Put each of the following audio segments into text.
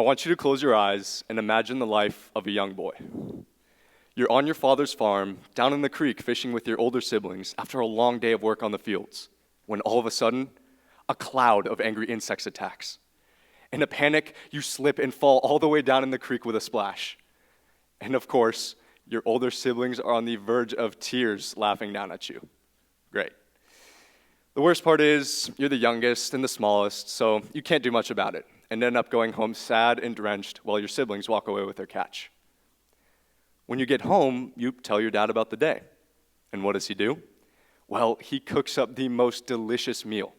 want you to close your eyes and imagine the life of a young boy. You're on your father's farm, down in the creek fishing with your older siblings after a long day of work on the fields, when all of a sudden, a cloud of angry insects attacks. In a panic, you slip and fall all the way down in the creek with a splash. And of course, your older siblings are on the verge of tears laughing down at you. Great. The worst part is, you're the youngest and the smallest, so you can't do much about it, and end up going home sad and drenched while your siblings walk away with their catch. When you get home, you tell your dad about the day. And what does he do? Well, he cooks up the most delicious meal,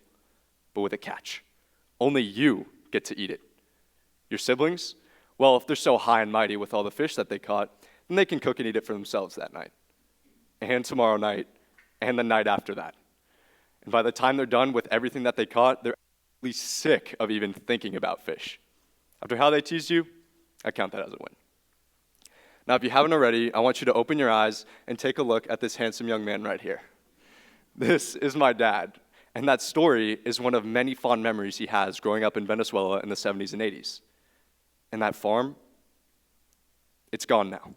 but with a catch. Only you get to eat it. Your siblings? Well, if they're so high and mighty with all the fish that they caught, then they can cook and eat it for themselves that night, and tomorrow night, and the night after that. And by the time they're done with everything that they caught, they're actually sick of even thinking about fish. After how they teased you, I count that as a win. Now, if you haven't already, I want you to open your eyes and take a look at this handsome young man right here. This is my dad, and that story is one of many fond memories he has growing up in Venezuela in the 70s and 80s. And that farm, it's gone now,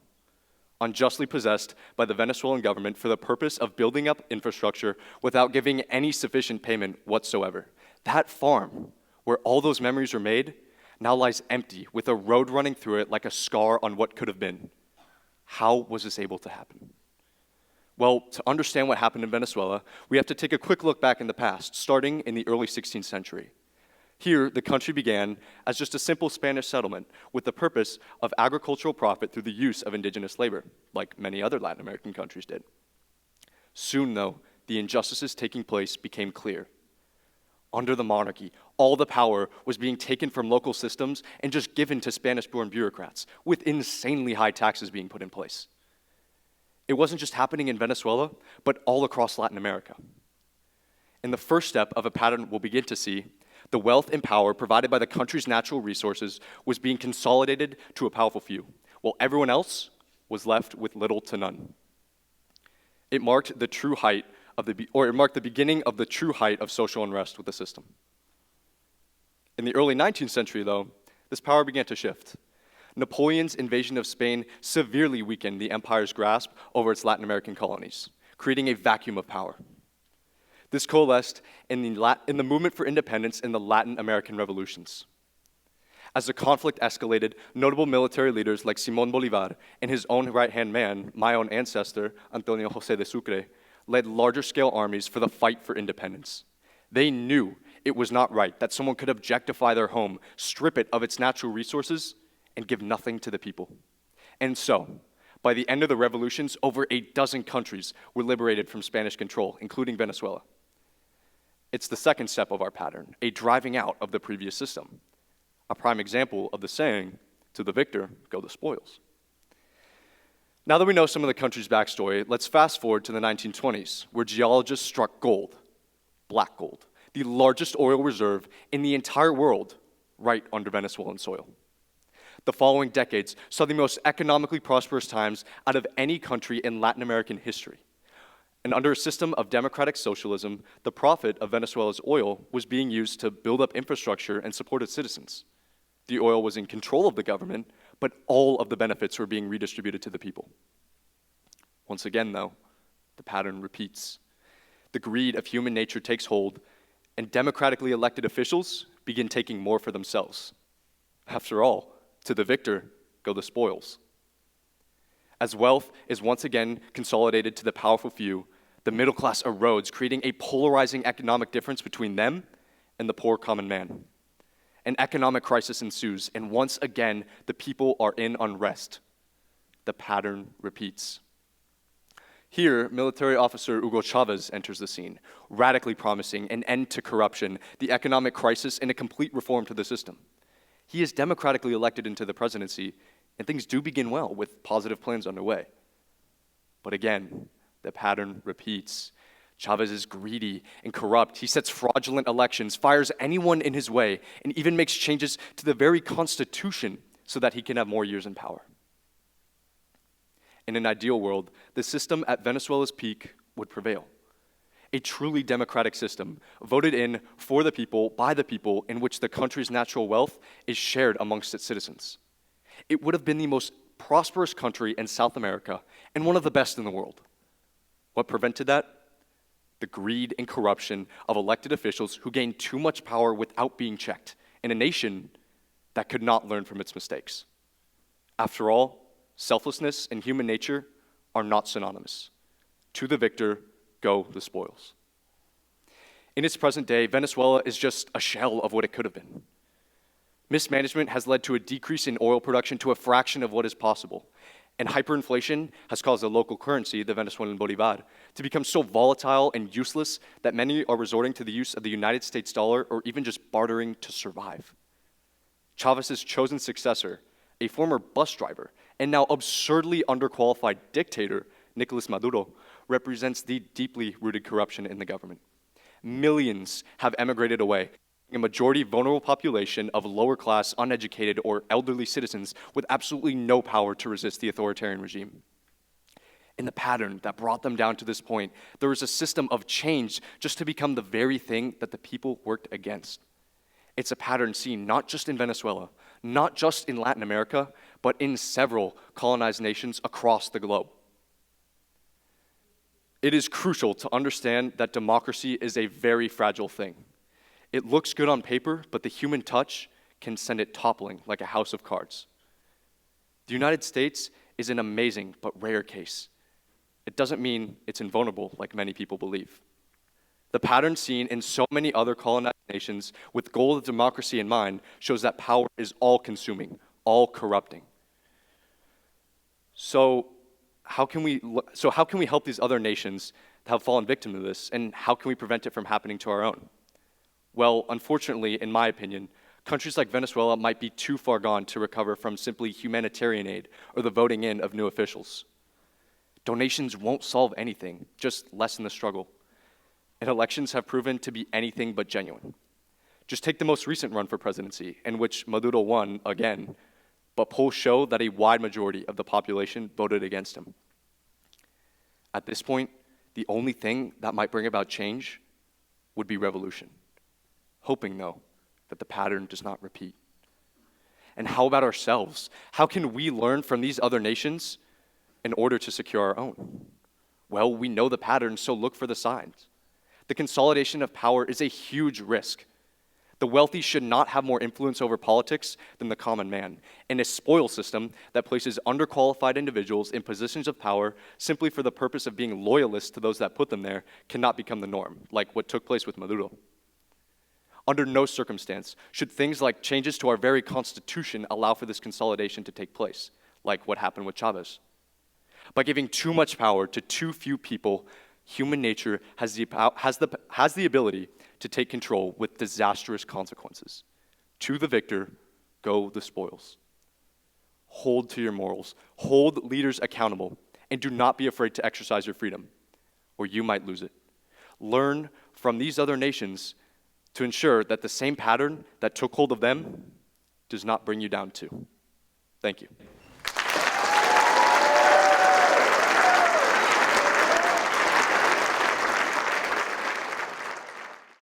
unjustly possessed by the Venezuelan government for the purpose of building up infrastructure without giving any sufficient payment whatsoever. That farm, where all those memories were made, now lies empty with a road running through it like a scar on what could have been. How was this able to happen? Well, to understand what happened in Venezuela, we have to take a quick look back in the past, starting in the early 16th century. Here, the country began as just a simple Spanish settlement with the purpose of agricultural profit through the use of indigenous labor, like many other Latin American countries did. Soon, though, the injustices taking place became clear. Under the monarchy, all the power was being taken from local systems and just given to Spanish-born bureaucrats, with insanely high taxes being put in place. It wasn't just happening in Venezuela, but all across Latin America. And the first step of a pattern we'll begin to see, the wealth and power provided by the country's natural resources was being consolidated to a powerful few, while everyone else was left with little to none. It marked the beginning of the true height of social unrest with the system. In the early 19th century, though, this power began to shift. Napoleon's invasion of Spain severely weakened the empire's grasp over its Latin American colonies, creating a vacuum of power. This coalesced in the movement for independence in the Latin American revolutions. As the conflict escalated, notable military leaders like Simón Bolívar and his own right-hand man, my own ancestor, Antonio José de Sucre, led larger-scale armies for the fight for independence. They knew it was not right that someone could objectify their home, strip it of its natural resources, and give nothing to the people. And so, by the end of the revolutions, over 12 countries were liberated from Spanish control, including Venezuela. It's the second step of our pattern, a driving out of the previous system. A prime example of the saying, to the victor go the spoils. Now that we know some of the country's backstory, let's fast forward to the 1920s, where geologists struck gold, black gold, the largest oil reserve in the entire world, right under Venezuelan soil. The following decades saw the most economically prosperous times out of any country in Latin American history. And under a system of democratic socialism, the profit of Venezuela's oil was being used to build up infrastructure and support its citizens. The oil was in control of the government, but all of the benefits were being redistributed to the people. Once again, though, the pattern repeats. The greed of human nature takes hold, and democratically elected officials begin taking more for themselves. After all, to the victor go the spoils. As wealth is once again consolidated to the powerful few, the middle class erodes, creating a polarizing economic difference between them and the poor common man. An economic crisis ensues, and once again, the people are in unrest. The pattern repeats. Here, military officer Hugo Chavez enters the scene, radically promising an end to corruption, the economic crisis, and a complete reform to the system. He is democratically elected into the presidency, and things do begin well with positive plans underway. But again, the pattern repeats. Chavez is greedy and corrupt. He sets fraudulent elections, fires anyone in his way, and even makes changes to the very constitution so that he can have more years in power. In an ideal world, the system at Venezuela's peak would prevail. a truly democratic system, voted in for the people, by the people, in which the country's natural wealth is shared amongst its citizens. It would have been the most prosperous country in South America and one of the best in the world. What prevented that? The greed and corruption of elected officials who gained too much power without being checked in a nation that could not learn from its mistakes. After all, selflessness and human nature are not synonymous. To the victor go the spoils. In its present day, Venezuela is just a shell of what it could have been. Mismanagement has led to a decrease in oil production to a fraction of what is possible. And hyperinflation has caused the local currency, the Venezuelan bolivar, to become so volatile and useless that many are resorting to the use of the United States dollar or even just bartering to survive. Chavez's chosen successor, a former bus driver and now absurdly underqualified dictator, Nicolas Maduro, represents the deeply rooted corruption in the government. Millions have emigrated away, a majority vulnerable population of lower-class, uneducated, or elderly citizens with absolutely no power to resist the authoritarian regime. In the pattern that brought them down to this point, there was a system of change just to become the very thing that the people worked against. It's a pattern seen not just in Venezuela, not just in Latin America, but in several colonized nations across the globe. It is crucial to understand that democracy is a very fragile thing. It looks good on paper, but the human touch can send it toppling like a house of cards. The United States is an amazing but rare case. It doesn't mean it's invulnerable like many people believe. The pattern seen in so many other colonized nations with goal of democracy in mind shows that power is all-consuming, all-corrupting. So how can we help these other nations that have fallen victim to this, and how can we prevent it from happening to our own? Well, unfortunately, in my opinion, countries like Venezuela might be too far gone to recover from simply humanitarian aid or the voting in of new officials. Donations won't solve anything, just lessen the struggle. And elections have proven to be anything but genuine. Just take the most recent run for presidency, in which Maduro won again, but polls show that a wide majority of the population voted against him. At this point, the only thing that might bring about change would be revolution. Hoping, though, that the pattern does not repeat. And how about ourselves? How can we learn from these other nations in order to secure our own? Well, we know the pattern, so look for the signs. The consolidation of power is a huge risk. The wealthy should not have more influence over politics than the common man, and a spoil system that places underqualified individuals in positions of power simply for the purpose of being loyalists to those that put them there cannot become the norm, like what took place with Maduro. Under no circumstance should things like changes to our very constitution allow for this consolidation to take place, like what happened with Chavez. By giving too much power to too few people, human nature has the ability to take control with disastrous consequences. To the victor go the spoils. Hold to your morals, hold leaders accountable, and do not be afraid to exercise your freedom, or you might lose it. Learn from these other nations to ensure that the same pattern that took hold of them does not bring you down too. Thank you.